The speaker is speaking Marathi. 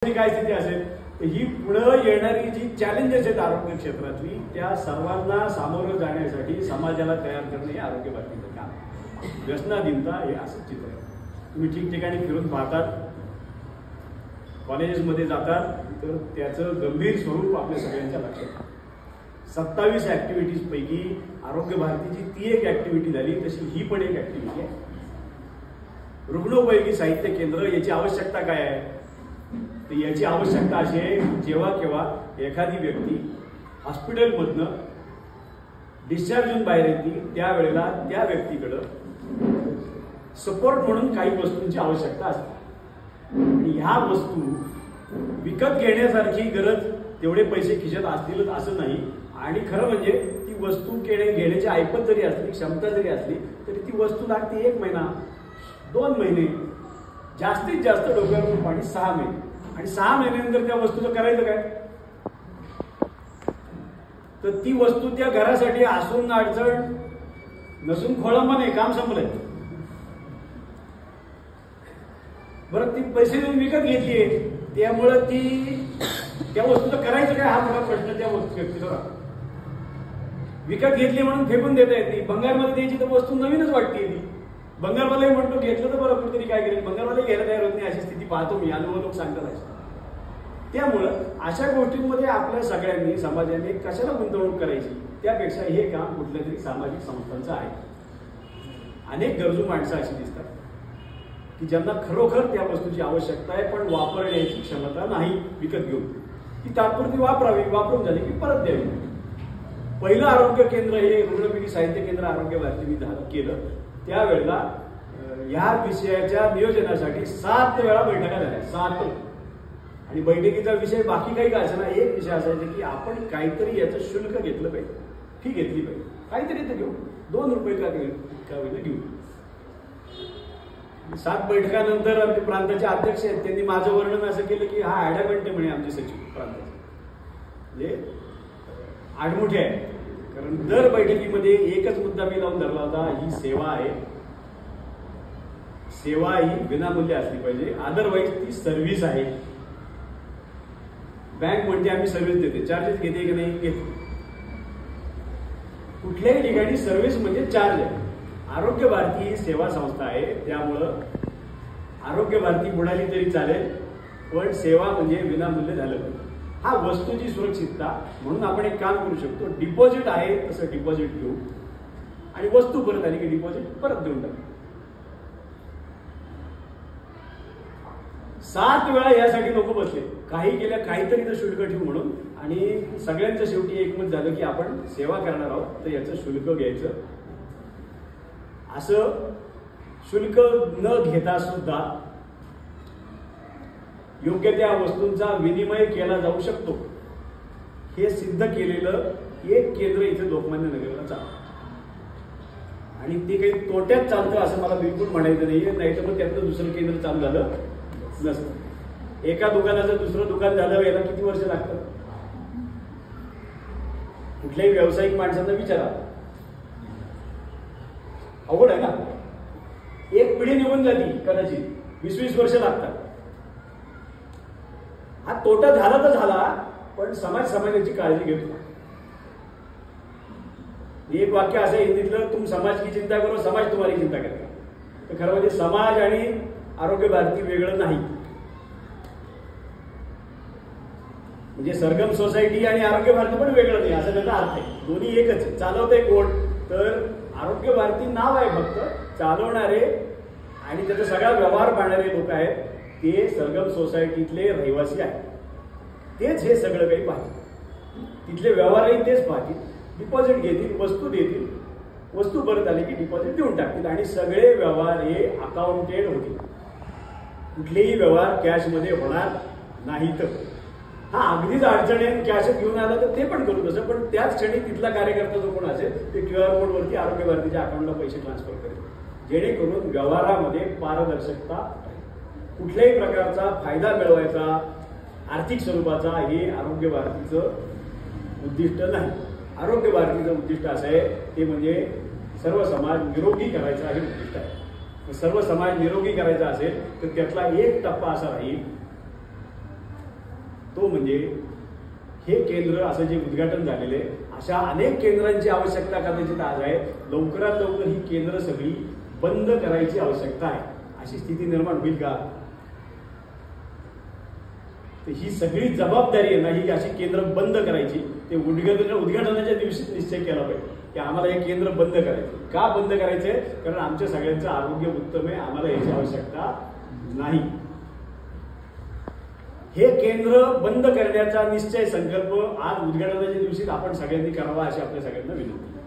काय स्थिती असेल तर ही पुढे येणारी जी चॅलेंजेस आहेत आरोग्य क्षेत्रातली त्या सर्वांना सामोरं जाण्यासाठी समाजाला तयार करणे हे आरोग्य भारतीचं काम. व्यसनाधीनता हे असं चित्र आहे. तुम्ही ठिकठिकाणी फिरून पाहतात, कॉलेजेसमध्ये जातात तर त्याचं गंभीर स्वरूप आपल्या सगळ्यांच्या लक्षात. 27 ऍक्टिव्हिटीज पैकी आरोग्य भारतीची ती एक ऍक्टिव्हिटी झाली, तशी ही पण एक ऍक्टिव्हिटी आहे. रुग्णोपयोगी साहित्य केंद्र याची आवश्यकता काय आहे? तर याची आवश्यकता अशी आहे, जेव्हा केव्हा एखादी व्यक्ती हॉस्पिटलमधनं डिस्चार्ज होऊन बाहेर येते त्यावेळेला त्या व्यक्तीकडं सपोर्ट म्हणून काही वस्तूंची आवश्यकता असते. आणि ह्या वस्तू विकत घेण्यासारखी गरज तेवढे पैसे खिशात असतीलच असं नाही. आणि खरं म्हणजे ती वस्तू घेण्याची ऐपत जरी असली, क्षमता जरी असली तरी ती वस्तू लागते 1 महिना 2 महिने, जास्तीत जास्त डोक्यावर पाणी 6 महिने. आणि 6 महिन्यानंतर त्या वस्तूचं करायचं काय? तर ती वस्तू त्या घरासाठी असून अडचण नसून खोळंबा नाही, काम संपलंय. बरं, ती पैसे देऊन विकत घेतलीये त्यामुळं ती त्या वस्तूचं करायचं काय हा मोठा प्रश्न त्या व्यक्तीला. विकत घेतली म्हणून फेकून देता येत नाही. भंगारमध्ये द्यायची तर वस्तू नवीनच वाटते. ती भंगारवालाही म्हणतो घेतलं तर बरं, कुठेतरी काय करेल, भंगारवालाही घ्यायला तयार होत नाही. अशी स्थिती पाहतो मी, अनुभव लोक सांगतात. त्यामुळं अशा गोष्टींमध्ये आपल्या सगळ्यांनी समाजाने कशाला गुंतवणूक करायची, त्यापेक्षा हे काम कुठल्या तरी सामाजिक संस्थांचं आहे. अनेक गरजू माणसं अशी दिसतात की ज्यांना खरोखर त्या वस्तूची आवश्यकता आहे पण वापरण्याची क्षमता नाही विकत घेऊन. ती तात्पुरती वापरावी, वापरून झाली की परत द्यावी. पहिलं आरोग्य केंद्र हे रुग्णोपयोगी साहित्य केंद्र आरोग्य भारतीने केलं त्यावेळेला ह्या विषयाच्या नियोजनासाठी 7 वेळा बैठका झाल्या. 7. आणि बैठकीचा विषय बाकी काही काय ना, एक विषय असायचा की आपण काहीतरी याचं शुल्क घेतलं पाहिजे. फी घेतली पाहिजे, काहीतरी तर घेऊ, 2 रुपये का होईना घेऊ. 7 बैठकानंतर आमचे प्रांताचे अध्यक्ष आहेत त्यांनी माझं वर्णन असं केलं की हा ऍडॅमेंट आहे म्हणे आमचे सचिव प्रांताचे, म्हणजे आडमुठे आहे. कारण दर बैठकीमध्ये एकच मुद्दा मी लावून धरला होता, ही सेवा आहे, सेवा ही विनामूल्य असली पाहिजे, अदरवाईज ती सर्व्हिस आहे. बँक म्हणते आम्ही सर्व्हिस देते, चार्जेस घेते की नाही? घेते. कुठल्याही ठिकाणी सर्व्हिस म्हणजे चार्ज आहे. आरोग्य भारती ही सेवा संस्था आहे, त्यामुळं आरोग्य भारती बुडाली तरी चालेल पण सेवा म्हणजे विनामूल्य झालं पाहिजे. हा वस्तूची सुरक्षितता म्हणून आपण एक काम करू शकतो, डिपॉझिट आहे तसं डिपॉझिट घेऊ आणि वस्तू परत आली की डिपॉझिट परत देऊन टाकू. 7 वेळा यासाठी लोक बसले, काही केल्या काहीतरी तर शुल्क ठेवू म्हणून. आणि सगळ्यांचं शेवटी एकमत झालं की आपण सेवा करणार आहोत तर याचं शुल्क घ्यायचं. असं शुल्क न घेता सुद्धा योग्य त्या वस्तूंचा विनिमय केला जाऊ शकतो हे सिद्ध केलेलं एक केंद्र इथे लोकमान्य नगरला चालतं. आणि ते काही तोट्यात चालतं असं मला बिलकुल म्हणायचं नाहीये, नाही तर मग त्यातलं दुसरं केंद्र चालू झालं नसतं. एका दुकानाचं दुसरं दुकान झालं याला किती वर्ष लागतं? कुठल्याही व्यावसायिक माणसांना विचारा, अवघड आहे ना. एक पिढी निघून जाती, कदाचित 20-20 वर्ष लागतात. हा तोटा झाला तर झाला पण समाजाची काळजी घेतो. एक वाक्य असं हिंदीतलं, तुम समाज की चिंता करो समाज तुम्हारी चिंता करेगा. तर खरं म्हणजे समाज आणि आरोग्य भारती वेगळं नाही. म्हणजे सरगम सोसायटी आणि आरोग्य भारती पण वेगळं नाही असं त्याचा अर्थ आहे. दोन्ही एकच आहे. चालवतंय कोण? तर आरोग्य भारती नाव आहे फक्त, चालवणारे आणि त्याचा सगळा व्यवहार पाहणारे लोक आहेत ते सरगम सोसायटीतले रहिवासी आहेत. तेच हे सगळं काही पाहतील, तिथले व्यवहारही तेच पाहतील. डिपॉझिट घेतील, वस्तू देतील, वस्तू परत आली की डिपॉझिट देऊन टाकतील आणि सगळे व्यवहार हे अकाउंटेड होतील. कुठलेही व्यवहार कॅशमध्ये होणार नाहीत. हा अगदीच अडचणी कॅश घेऊन आला तर ते पण करू तसं, पण त्याच क्षणी तिथला कार्यकर्ता जो कोण असेल ते QR कोडवरती आरोग्य भारतीच्या अकाउंटला पैसे ट्रान्सफर करेल, जेणेकरून व्यवहारामध्ये पारदर्शकता, कुठल्याही प्रकारचा फायदा मिळवायचा आर्थिक स्वरूपाचा हे आरोग्य भारतीचं उद्दिष्ट नाही. आरोग्य भारतीचं उद्दिष्ट असं आहे ते म्हणजे सर्व समाज निरोगी करायचा हे उद्दिष्ट आहे. सर्व समाज निरोगी करायचा असेल तर त्यातला एक टप्पा असा राहील तो म्हणजे हे केंद्र असं जे उद्घाटन झालेलं आहे, अशा अनेक केंद्रांची आवश्यकता कदाचित आज आहे. लवकरात लवकर ही केंद्र सगळी बंद करायची आवश्यकता आहे. अशी स्थिती निर्माण होईल का? तर ही सगळी जबाबदारी आहे ना, ही अशी केंद्र बंद करायची. ते उद्घाटनाच्या दिवशी निश्चय केला पाहिजे की आम्हाला हे केंद्र बंद करायचं. का बंद करायचंय? कारण आमच्या सगळ्यांचं आरोग्य उत्तम आहे, आम्हाला याची आवश्यकता नाही. हे केंद्र बंद करण्याचा निश्चय संकल्प आज उद्घाटनाच्या दिवशी आपण सगळ्यांनी करावा अशी आपल्या सगळ्यांना विनंती.